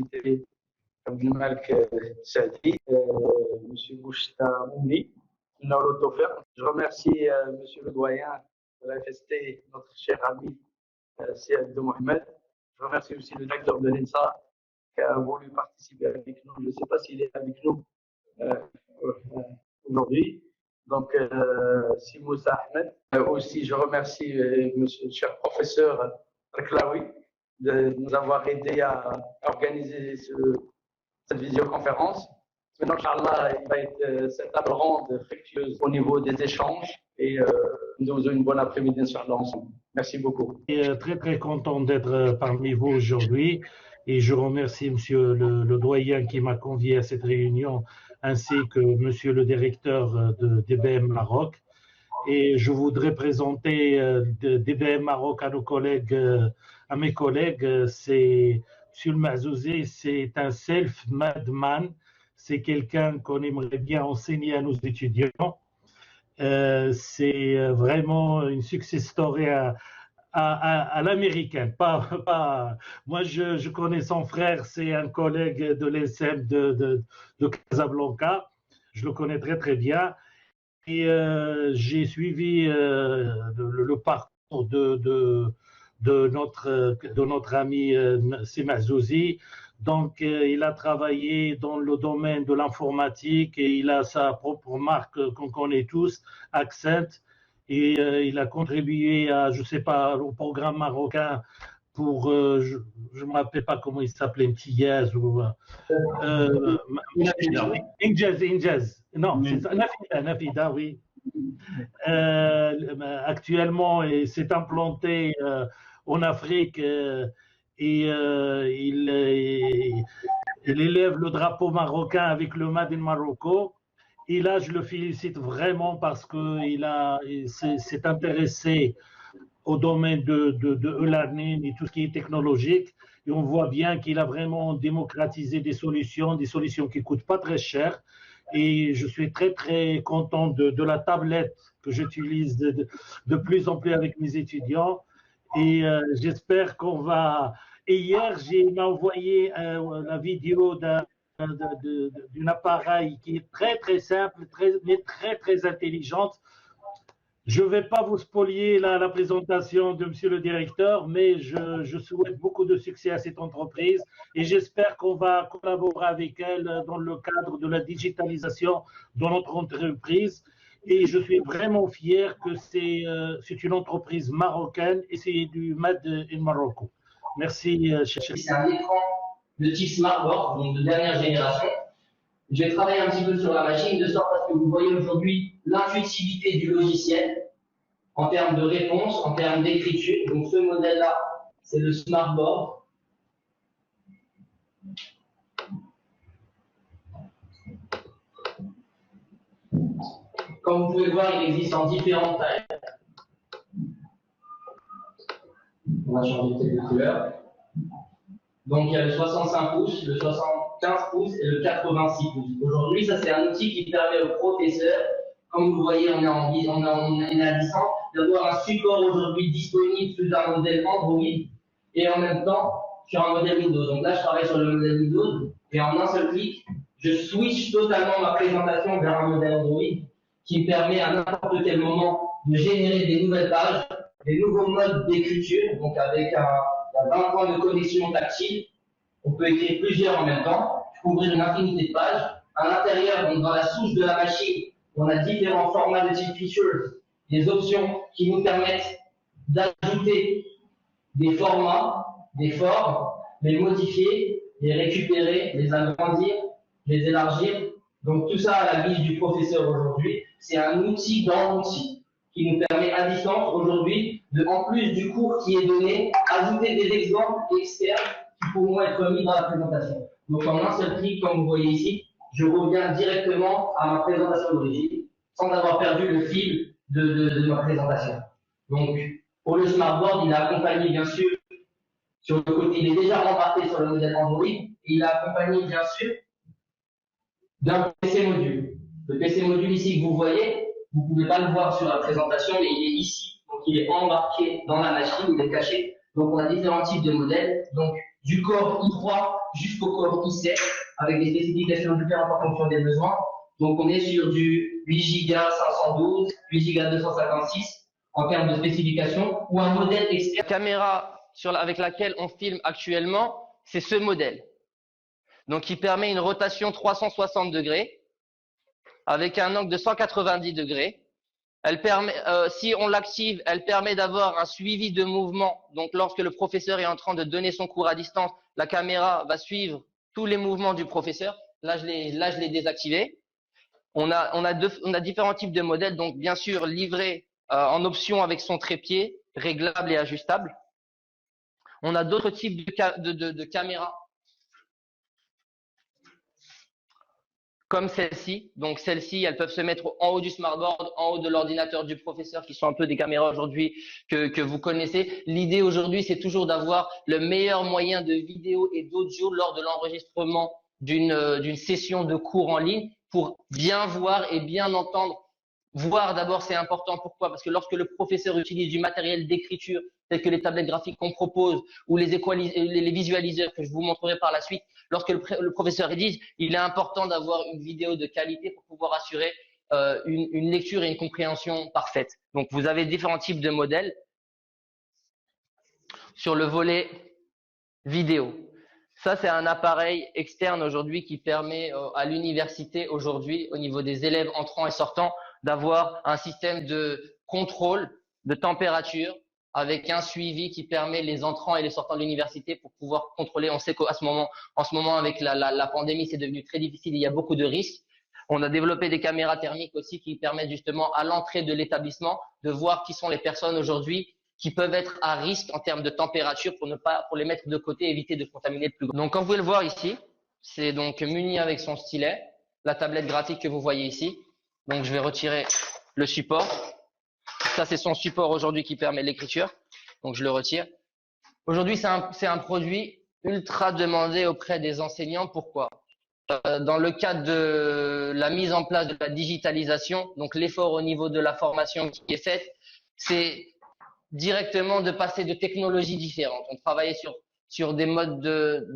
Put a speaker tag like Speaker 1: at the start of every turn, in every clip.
Speaker 1: cité Abdelmalek Saadi, M. Bouchta Mouni, Nolo Tofer. Je remercie M. le doyen de la FST, notre cher ami Siad de Mohamed. Je remercie aussi le directeur de l'ENSA qui a voulu participer avec nous. Je ne sais pas s'il est avec nous aujourd'hui. Donc, Simoussa Ahmed. Aussi, je remercie monsieur le cher professeur Raklaoui de nous avoir aidé à organiser cette visioconférence. Maintenant, Inch'Allah, il va être cette table ronde fructueuse au niveau des échanges et nous avons une bonne après-midi, Inch'Allah, ensemble. Merci beaucoup.
Speaker 2: Je suis très, très content d'être parmi vous aujourd'hui et je remercie monsieur le doyen qui m'a convié à cette réunion ainsi que monsieur le directeur de DBM Maroc. Et je voudrais présenter DBM Maroc à nos collègues, à mes collègues. C'est monsieur le Mazouzi, c'est un self-made man. C'est quelqu'un qu'on aimerait bien enseigner à nos étudiants. C'est vraiment une success story à l'américaine. Moi, je connais son frère, c'est un collègue de l'ESM de Casablanca. Je le connais très, très bien. Et j'ai suivi le parcours de notre ami Semazouzi. Donc, il a travaillé dans le domaine de l'informatique et il a sa propre marque qu'on connaît tous, Accent. Et il a contribué à, je sais pas, au programme marocain pour, je me rappelle pas comment il s'appelait, Mtiyaz ou Injaz. Non, c'est ça, Nafida, oui. Actuellement, il s'est implanté en Afrique et il élève le drapeau marocain avec le Made in Morocco. Et là, je le félicite vraiment parce qu'il s'est intéressé au domaine de e-learning et tout ce qui est technologique. Et on voit bien qu'il a vraiment démocratisé des solutions qui ne coûtent pas très cher. Et je suis très, très content de la tablette que j'utilise de plus en plus avec mes étudiants. Et j'espère qu'on va... Et hier, il m'a envoyé la vidéo d'un appareil qui est très, très simple, mais très, très intelligente. Je ne vais pas vous spolier la présentation de monsieur le directeur, mais je souhaite beaucoup de succès à cette entreprise et j'espère qu'on va collaborer avec elle dans le cadre de la digitalisation de notre entreprise. Et je suis vraiment fier que c'est une entreprise marocaine et c'est du Made in Morocco. Merci, cher.
Speaker 3: C'est un écran de type smartboard, donc de dernière génération. Je vais travailler un petit peu sur la machine de sorte à ce que vous voyez aujourd'hui l'intuitivité du logiciel en termes de réponse, en termes d'écriture. Donc ce modèle-là, c'est le smartboard. Comme vous pouvez le voir, il existe en différentes tailles. On va changer peut-être de couleur. Donc il y a le 65 pouces, le 75 pouces et le 86 pouces. Aujourd'hui, ça c'est un outil qui permet aux professeurs, comme vous voyez, on est à distance, d'avoir un support aujourd'hui disponible sous un modèle Android et en même temps sur un modèle Windows. Donc là, je travaille sur le modèle Windows et en un seul clic, je switch totalement ma présentation vers un modèle Android qui me permet à n'importe quel moment de générer des nouvelles pages, des nouveaux modes d'écriture, donc avec un 20 points de connexion tactile. On peut écrire plusieurs en même temps, couvrir une infinité de pages. À l'intérieur, donc dans la souche de la machine, on a différents formats de type features, des options qui nous permettent d'ajouter des formats, des formes, les modifier, les récupérer, les agrandir, les élargir. Donc tout ça à la guise du professeur aujourd'hui, c'est un outil dans l'outil qui nous permet à distance aujourd'hui de, en plus du cours qui est donné, ajouter des exemples externes qui pourront être mis dans la présentation. Donc en un seul clic, comme vous voyez ici, je reviens directement à ma présentation d'origine sans avoir perdu le fil de ma présentation. Donc pour le smartboard, il est accompagné bien sûr sur le côté, il est déjà embarqué sur le modèle Android et il est accompagné bien sûr d'un PC module. Le PC module ici que vous voyez, vous ne pouvez pas le voir sur la présentation, mais il est ici. Donc il est embarqué dans la machine, il est caché. Donc on a différents types de modèles. Donc du corps I3 jusqu'au corps I7, avec des spécifications différentes en fonction des besoins. Donc on est sur du 8 Go 512, 8 Go 256 en termes de spécifications, ou un modèle externe. La caméra avec laquelle on filme actuellement, c'est ce modèle. Donc il permet une rotation 360 degrés avec un angle de 190 degrés. Elle permet, si on l'active, elle permet d'avoir un suivi de mouvement. Donc lorsque le professeur est en train de donner son cours à distance, la caméra va suivre tous les mouvements du professeur. Là je l'ai désactivé. On a différents types de modèles, donc bien sûr livré en option avec son trépied, réglable et ajustable. On a d'autres types de caméras, comme celle-ci. Donc celles-ci, elles peuvent se mettre en haut du smartboard, en haut de l'ordinateur du professeur, qui sont un peu des caméras aujourd'hui que vous connaissez. L'idée aujourd'hui, c'est toujours d'avoir le meilleur moyen de vidéo et d'audio lors de l'enregistrement d'une session de cours en ligne pour bien voir et bien entendre. Voir d'abord, c'est important. Pourquoi? Parce que lorsque le professeur utilise du matériel d'écriture, tel que les tablettes graphiques qu'on propose ou les visualiseurs que je vous montrerai par la suite, lorsque le professeur rédige, il est important d'avoir une vidéo de qualité pour pouvoir assurer une lecture et une compréhension parfaite. Donc, vous avez différents types de modèles. Sur le volet vidéo, ça, c'est un appareil externe aujourd'hui qui permet à l'université aujourd'hui, au niveau des élèves entrants et sortants, d'avoir un système de contrôle de température avec un suivi qui permet les entrants et les sortants de l'université pour pouvoir contrôler. On sait qu'en ce moment, avec la pandémie, c'est devenu très difficile. Il y a beaucoup de risques. On a développé des caméras thermiques aussi qui permettent justement à l'entrée de l'établissement de voir qui sont les personnes aujourd'hui qui peuvent être à risque en termes de température pour les mettre de côté et éviter de contaminer le plus grand. Donc, comme vous pouvez le voir ici, c'est donc muni avec son stylet, la tablette graphique que vous voyez ici. Donc, je vais retirer le support. Ça, c'est son support aujourd'hui qui permet l'écriture. Donc, je le retire. Aujourd'hui, c'est un produit ultra demandé auprès des enseignants. Pourquoi? Dans le cadre de la mise en place de la digitalisation, donc l'effort au niveau de la formation qui est faite, c'est directement de passer de technologies différentes. On travaillait sur des modes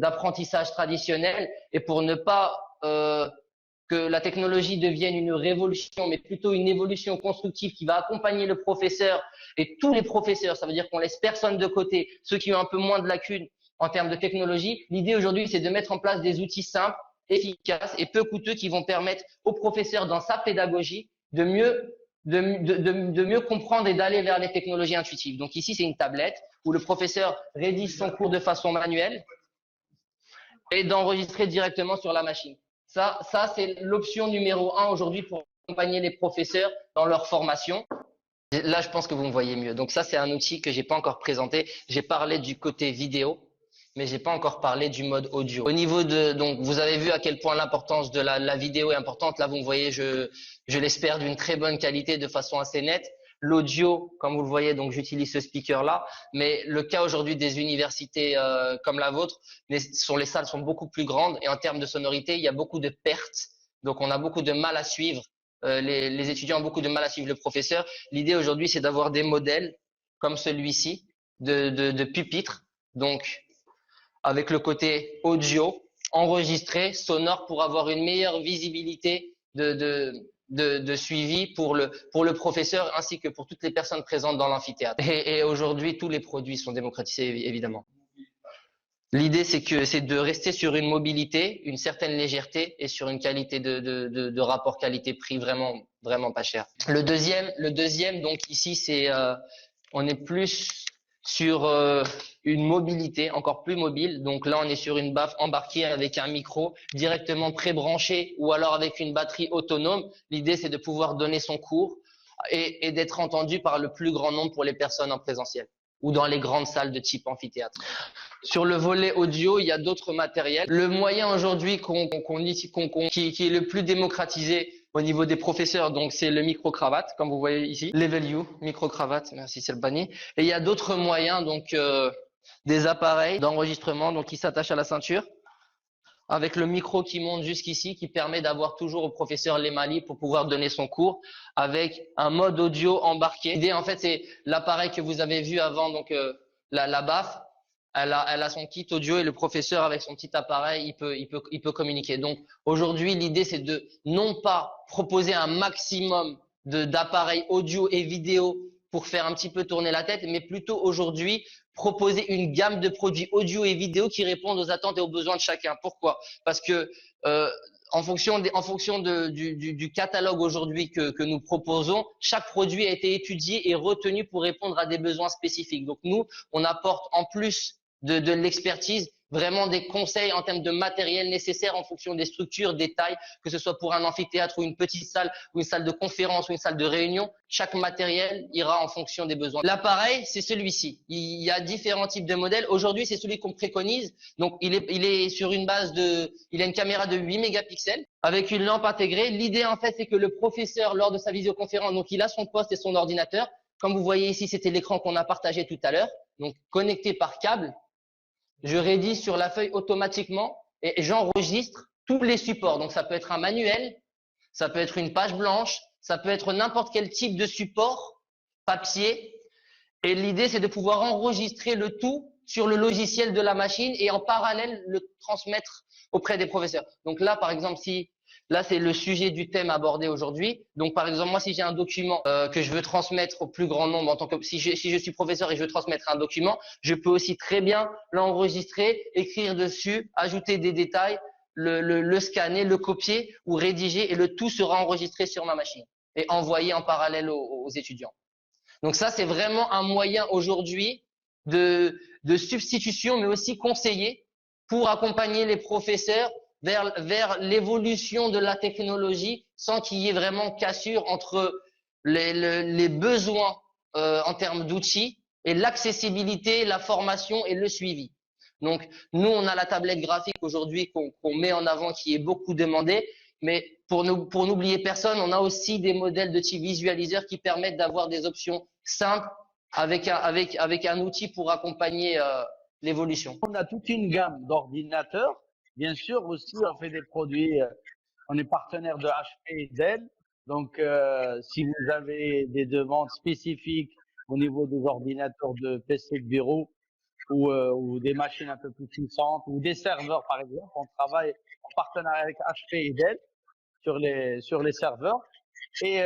Speaker 3: d'apprentissage traditionnels et pour ne pas que la technologie devienne une révolution, mais plutôt une évolution constructive qui va accompagner le professeur et tous les professeurs. Ça veut dire qu'on laisse personne de côté, ceux qui ont un peu moins de lacunes en termes de technologie. L'idée aujourd'hui, c'est de mettre en place des outils simples, efficaces et peu coûteux qui vont permettre au professeur dans sa pédagogie de mieux comprendre et d'aller vers les technologies intuitives. Donc ici, c'est une tablette où le professeur rédige son cours de façon manuelle et d'enregistrer directement sur la machine. Ça c'est l'option numéro 1 aujourd'hui pour accompagner les professeurs dans leur formation. Là, je pense que vous me voyez mieux. Donc ça, c'est un outil que j'ai pas encore présenté. J'ai parlé du côté vidéo, mais j'ai pas encore parlé du mode audio. Au niveau donc vous avez vu à quel point l'importance de la vidéo est importante. Là, vous me voyez, je l'espère d'une très bonne qualité de façon assez nette. L'audio, comme vous le voyez, donc j'utilise ce speaker-là. Mais le cas aujourd'hui des universités comme la vôtre, les salles sont beaucoup plus grandes et en termes de sonorité, il y a beaucoup de pertes. Donc, on a beaucoup de mal à suivre. Les étudiants ont beaucoup de mal à suivre le professeur. L'idée aujourd'hui, c'est d'avoir des modèles comme celui-ci de pupitres. Donc, avec le côté audio, enregistré, sonore pour avoir une meilleure visibilité de suivi pour le professeur ainsi que pour toutes les personnes présentes dans l'amphithéâtre. Et aujourd'hui, tous les produits sont démocratisés, évidemment. L'idée, c'est de rester sur une mobilité, une certaine légèreté et sur une qualité de rapport qualité-prix vraiment, vraiment pas cher. Le deuxième, donc ici, on est plus sur une mobilité encore plus mobile. Donc là, on est sur une baffe embarquée avec un micro directement pré-branché ou alors avec une batterie autonome. L'idée, c'est de pouvoir donner son cours et d'être entendu par le plus grand nombre pour les personnes en présentiel ou dans les grandes salles de type amphithéâtre. Sur le volet audio, il y a d'autres matériels. Le moyen aujourd'hui qui est le plus démocratisé au niveau des professeurs, donc c'est le micro-cravate, comme vous voyez ici. Level U, micro-cravate, merci Selbani. Et il y a d'autres moyens, donc des appareils d'enregistrement donc qui s'attachent à la ceinture, avec le micro qui monte jusqu'ici, qui permet d'avoir toujours au professeur les mains libres pour pouvoir donner son cours, avec un mode audio embarqué. L'idée, en fait, c'est l'appareil que vous avez vu avant, donc la baffe, elle a son kit audio et le professeur avec son petit appareil, il peut communiquer. Donc aujourd'hui, l'idée c'est de non pas proposer un maximum d'appareils audio et vidéo pour faire un petit peu tourner la tête, mais plutôt aujourd'hui proposer une gamme de produits audio et vidéo qui répondent aux attentes et aux besoins de chacun. Pourquoi? Parce que en fonction du catalogue aujourd'hui que nous proposons, chaque produit a été étudié et retenu pour répondre à des besoins spécifiques. Donc nous, on apporte en plus de l'expertise vraiment des conseils en termes de matériel nécessaire en fonction des structures, des tailles, que ce soit pour un amphithéâtre ou une petite salle ou une salle de conférence ou une salle de réunion. Chaque matériel ira en fonction des besoins. L'appareil, c'est celui-ci. Il y a différents types de modèles. Aujourd'hui, c'est celui qu'on préconise. Donc, il est sur une base il a une caméra de 8 mégapixels avec une lampe intégrée. L'idée, en fait, c'est que le professeur, lors de sa visioconférence, donc il a son poste et son ordinateur. Comme vous voyez ici, c'était l'écran qu'on a partagé tout à l'heure. Donc, connecté par câble. Je rédige sur la feuille automatiquement et j'enregistre tous les supports. Donc, ça peut être un manuel, ça peut être une page blanche, ça peut être n'importe quel type de support, papier. Et l'idée, c'est de pouvoir enregistrer le tout sur le logiciel de la machine et en parallèle le transmettre auprès des professeurs. Donc là, par exemple, là, c'est le sujet du thème abordé aujourd'hui. Donc, par exemple, moi, si j'ai un document que je veux transmettre au plus grand nombre, si je suis professeur et je veux transmettre un document, je peux aussi très bien l'enregistrer, écrire dessus, ajouter des détails, le scanner, le copier ou rédiger, et le tout sera enregistré sur ma machine et envoyé en parallèle aux étudiants. Donc ça, c'est vraiment un moyen aujourd'hui de substitution, mais aussi conseillé pour accompagner les professeurs vers l'évolution de la technologie sans qu'il y ait vraiment cassure entre les besoins en termes d'outils et l'accessibilité, la formation et le suivi. Donc, nous, on a la tablette graphique aujourd'hui qu'on met en avant, qui est beaucoup demandée, mais pour n'oublier personne, on a aussi des modèles de type visualiseur qui permettent d'avoir des options simples avec un outil pour accompagner l'évolution.
Speaker 4: On a toute une gamme d'ordinateurs. Bien sûr, aussi, on fait des produits, on est partenaire de HP et Dell. Donc, si vous avez des demandes spécifiques au niveau des ordinateurs de PC de bureau ou des machines un peu plus puissantes ou des serveurs, par exemple, on travaille en partenariat avec HP et Dell sur les serveurs. Et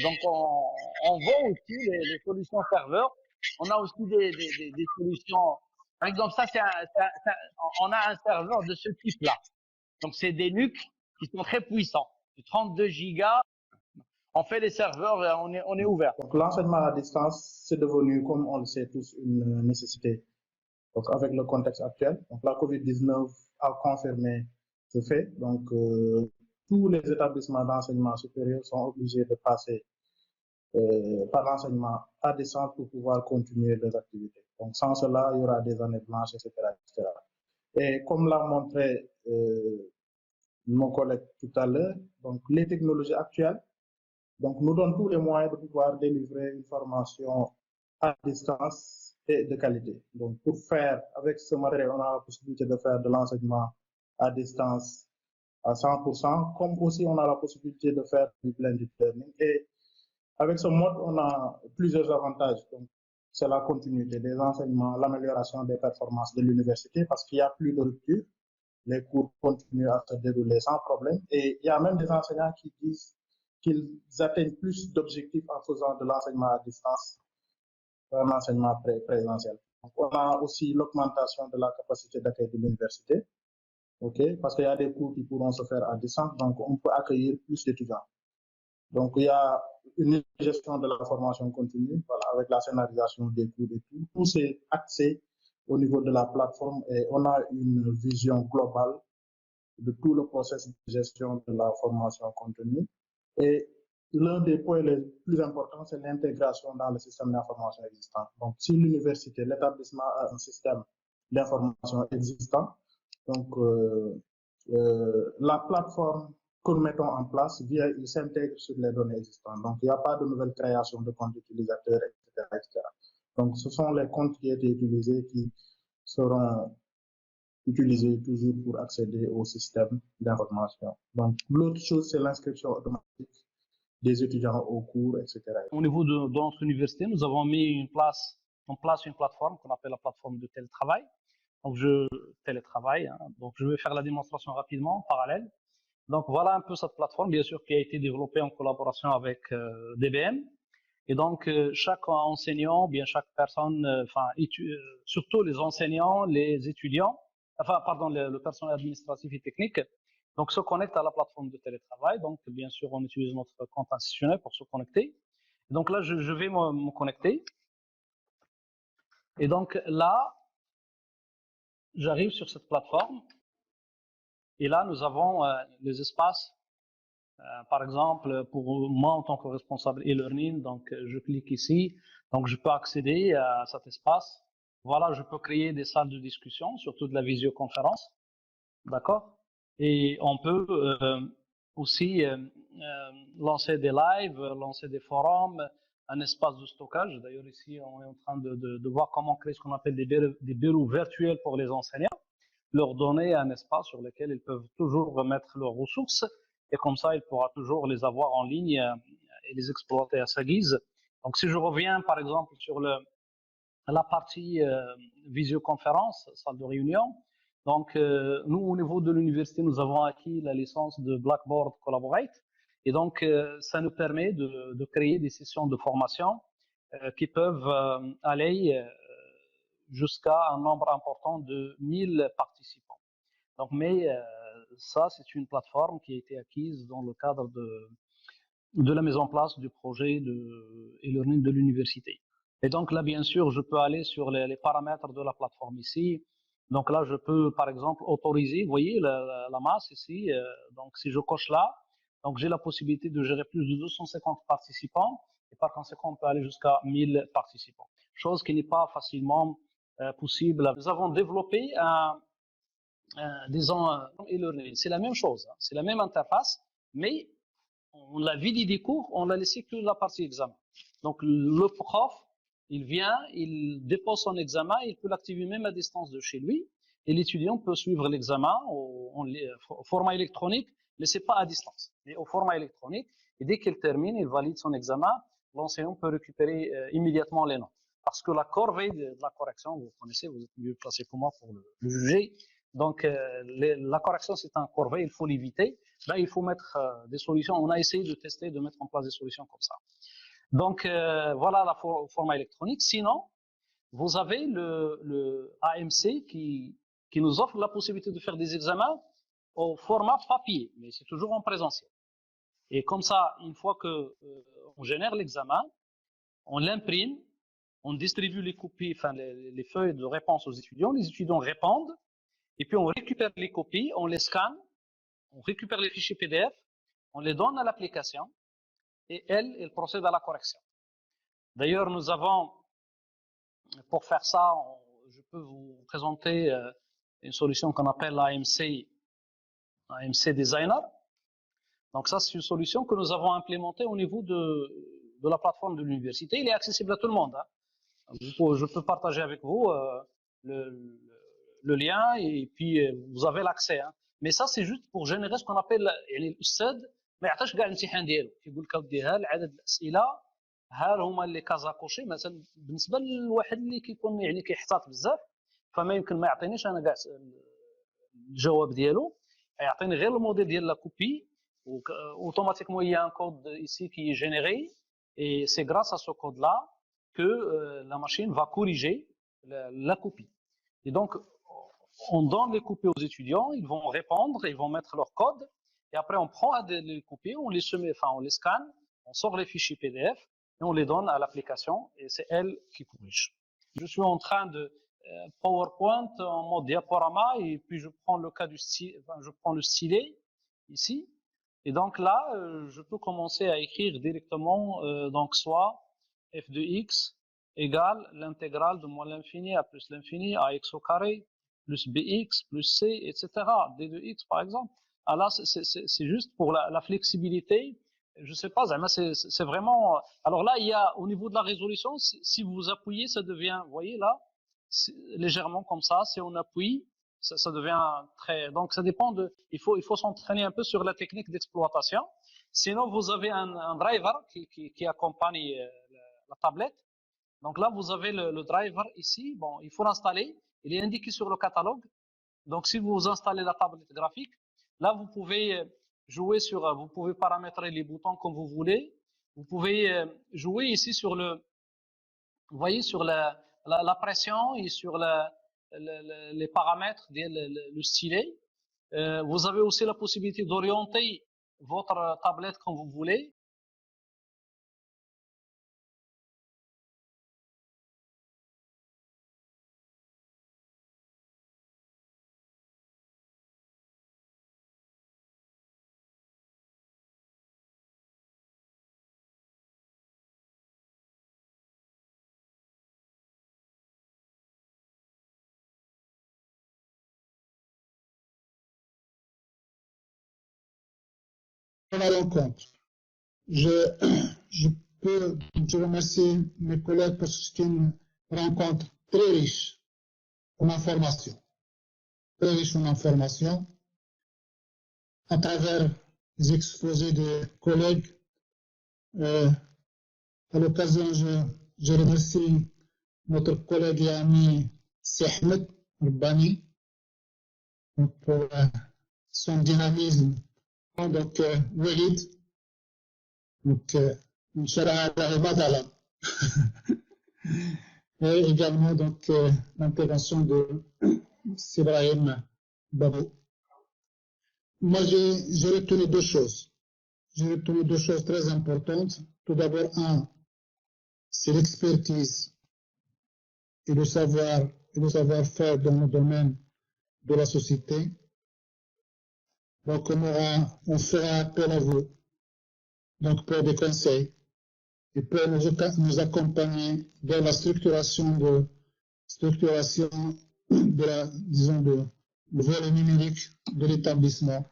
Speaker 4: donc, on vend aussi les solutions serveurs. On a aussi des solutions. Par exemple, on a un serveur de ce type-là. Donc, c'est des NUC qui sont très puissants. 32 gigas. On fait les serveurs et on est ouvert.
Speaker 5: Donc, l'enseignement à distance, c'est devenu, comme on le sait tous, une nécessité. Donc, avec le contexte actuel. Donc, la COVID-19 a confirmé ce fait. Donc, tous les établissements d'enseignement supérieur sont obligés de passer par l'enseignement à distance pour pouvoir continuer leurs activités. Donc, sans cela, il y aura des années blanches, etc., etc. Et comme l'a montré mon collègue tout à l'heure, donc les technologies actuelles nous donnent tous les moyens de pouvoir délivrer une formation à distance et de qualité. Donc, pour faire, avec ce matériel, on a la possibilité de faire de l'enseignement à distance à 100%, comme aussi on a la possibilité de faire du blended learning. Et avec ce mode, on a plusieurs avantages. Donc, c'est la continuité des enseignements, l'amélioration des performances de l'université parce qu'il n'y a plus de rupture. Les cours continuent à se dérouler sans problème. Et il y a même des enseignants qui disent qu'ils atteignent plus d'objectifs en faisant de l'enseignement à distance qu'un enseignement présentiel. Donc, on a aussi l'augmentation de la capacité d'accueil de l'université. Parce qu'il y a des cours qui pourront se faire à distance, donc on peut accueillir plus d'étudiants. Donc, il y a une gestion de la formation continue, voilà, avec la scénarisation des cours et tout. Tout c'est axé au niveau de la plateforme et on a une vision globale de tout le processus de gestion de la formation continue. Et l'un des points les plus importants, c'est l'intégration dans le système d'information existant. Donc, si l'université, l'établissement a un système d'information existant, donc la plateforme que nous mettons en place, il s'intègre sur les données existantes. Donc, il n'y a pas de nouvelle création de comptes utilisateurs, etc., etc. Donc, ce sont les comptes qui étaient utilisés qui seront utilisés toujours pour accéder au système d'information. Donc, l'autre chose, c'est l'inscription automatique des étudiants au cours, etc.
Speaker 4: Au niveau de notre université, nous avons mis en place
Speaker 6: on place une plateforme qu'on appelle la plateforme de télétravail. Donc, je télétravaille, hein, donc je vais faire la démonstration rapidement en parallèle. Donc, voilà un peu cette plateforme, bien sûr, qui a été développée en collaboration avec DBM. Et donc, chaque enseignant, bien chaque personne, surtout les enseignants, les étudiants, le personnel administratif et technique, donc se connecte à la plateforme de télétravail. Donc, bien sûr, on utilise notre compte institutionnel pour se connecter. Donc là, je vais me connecter. Et donc là, j'arrive sur cette plateforme. Et là, nous avons les espaces. Par exemple, pour moi, en tant que responsable e-learning, donc je clique ici. Donc, je peux accéder à cet espace. Voilà, je peux créer des salles de discussion, surtout de la visioconférence. D'accord? Et on peut aussi lancer des lives, lancer des forums, un espace de stockage. D'ailleurs, ici, on est en train de voir comment créer ce qu'on appelle des bureaux virtuels pour les enseignants, leur donner un espace sur lequel ils peuvent toujours remettre leurs ressources, et comme ça, il pourra toujours les avoir en ligne et les exploiter à sa guise. Donc, si je reviens, par exemple, sur la partie visioconférence, salle de réunion, donc nous, au niveau de l'université, nous avons acquis la licence de Blackboard Collaborate, et donc ça nous permet de créer des sessions de formation qui peuvent aller jusqu'à un nombre important de 1000 participants. Donc, mais ça, c'est une plateforme qui a été acquise dans le cadre de la mise en place du projet de e-learning de l'université. Et donc là, bien sûr, je peux aller sur les paramètres de la plateforme ici. Donc là, je peux, par exemple, autoriser, vous voyez, la masse ici. Donc, si je coche là, donc j'ai la possibilité de gérer plus de 250 participants. Et par conséquent, on peut aller jusqu'à 1000 participants. Chose qui n'est pas facilement possible. Nous avons développé disons, e-learning. C'est la même chose, hein, c'est la même interface, mais on l'a vidé des cours, on l'a laissé que la partie examen. Donc le prof, il vient, il dépose son examen, il peut l'activer même à distance de chez lui, et l'étudiant peut suivre l'examen au format électronique, mais c'est pas à distance, mais au format électronique, et dès qu'il termine, il valide son examen, l'enseignant peut récupérer immédiatement les notes. Parce que la corvée de la correction, vous connaissez, vous êtes mieux placé que moi pour le juger. Donc, la correction, c'est un corvée, il faut l'éviter. Là, il faut mettre des solutions. On a essayé de tester, de mettre en place des solutions comme ça. Donc, voilà la format électronique. Sinon, vous avez le AMC qui nous offre la possibilité de faire des examens au format papier, mais c'est toujours en présentiel. Et comme ça, une fois que on génère l'examen, on l'imprime, on distribue les copies, enfin les feuilles de réponse aux étudiants, les étudiants répondent, et puis on récupère les copies, on les scanne, on récupère les fichiers PDF, on les donne à l'application, et elle procède à la correction. D'ailleurs, nous avons, pour faire ça, je peux vous présenter une solution qu'on appelle l'AMC Designer. Donc ça, c'est une solution que nous avons implémentée au niveau de la plateforme de l'université. Il est accessible à tout le monde, hein. Je peux partager avec vous le lien, et puis vous avez l'accès, hein. Mais ça, c'est juste pour générer ce qu'on appelle الأستاذ ما يعطيش كاع الامتحان ديالو، كيقول لك اودي ها عدد الاسئله ها هما اللي كازا كوشي. مثلا بالنسبه للواحد اللي كيكون يعني كيحتاط بزاف، فما يمكن ما يعطينيش انا كاع الجواب ديالو، يعطيني غير الموديل ديال لا كوبي. Automatiquement, il y a un code ici qui est généré, et c'est grâce à ce code-là que la machine va corriger la copie. Et donc, on donne les copies aux étudiants, ils vont répondre, ils vont mettre leur code, et après on prend les copies, on les scanne, on sort les fichiers PDF, et on les donne à l'application, et c'est elle qui corrige. Je suis en train de PowerPoint en mode diaporama, et puis je prends le cas je prends le stylet ici. Et donc là, je peux commencer à écrire directement, donc soit f de x égale l'intégrale de moins l'infini à plus l'infini à x au carré plus bx plus c, etc. d de x par exemple. Alors là, c'est juste pour la flexibilité. Je sais pas, c'est vraiment. Alors là, il y a au niveau de la résolution, si vous appuyez, ça devient, vous voyez là, légèrement comme ça. Si on appuie, ça devient très. Donc ça dépend de. Il faut s'entraîner un peu sur la technique d'exploitation. Sinon, vous avez un driver qui accompagne la tablette. Donc là, vous avez le driver ici. Bon, il faut l'installer. Il est indiqué sur le catalogue. Donc, si vous installez la tablette graphique, là, vous pouvez jouer sur, vous pouvez paramétrer les boutons comme vous voulez. Vous pouvez jouer ici sur le, vous voyez, sur la pression et sur les paramètres, le stylet. Vous avez aussi la possibilité d'orienter votre tablette comme vous voulez.
Speaker 7: À la rencontre. Je remercie mes collègues parce que c'est une rencontre très riche en information. Très riche en information. À travers les exposés des collègues, à l'occasion, je remercie notre collègue et ami Sehmed Urbani pour son dynamisme. Donc, Walid, donc, Inch'Allah, et également donc l'intervention de Sibrahim Babou. Moi, j'ai retenu deux choses. J'ai retenu deux choses très importantes. Tout d'abord, c'est l'expertise et le savoir-faire dans le domaine de la société. Donc, on fera appel à vous, donc pour des conseils et pour nous accompagner dans la structuration de le volet numérique de l'établissement.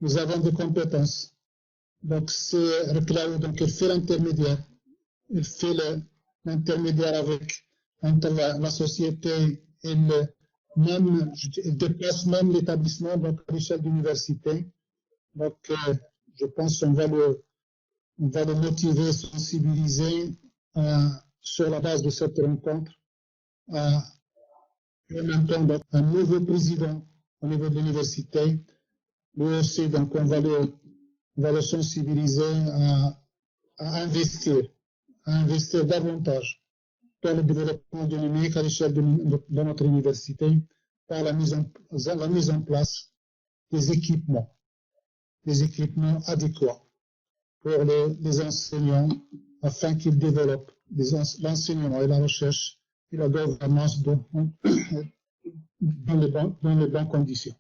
Speaker 7: Nous avons des compétences. Donc, c'est Reclawi, donc il fait l'intermédiaire. Il fait l'intermédiaire avec la société et il déplace même l'établissement donc à l'échelle d'université. Donc, je pense qu'on va le motiver, sensibiliser sur la base de cette rencontre. Et en même temps, donc, un nouveau président au niveau de l'université. Lui aussi, donc, on va le sensibiliser à investir davantage dans le développement du numérique à l'échelle de notre université par la mise en place des équipements adéquats pour les enseignants afin qu'ils développent l'enseignement et la recherche et la gouvernance dans les bonnes conditions.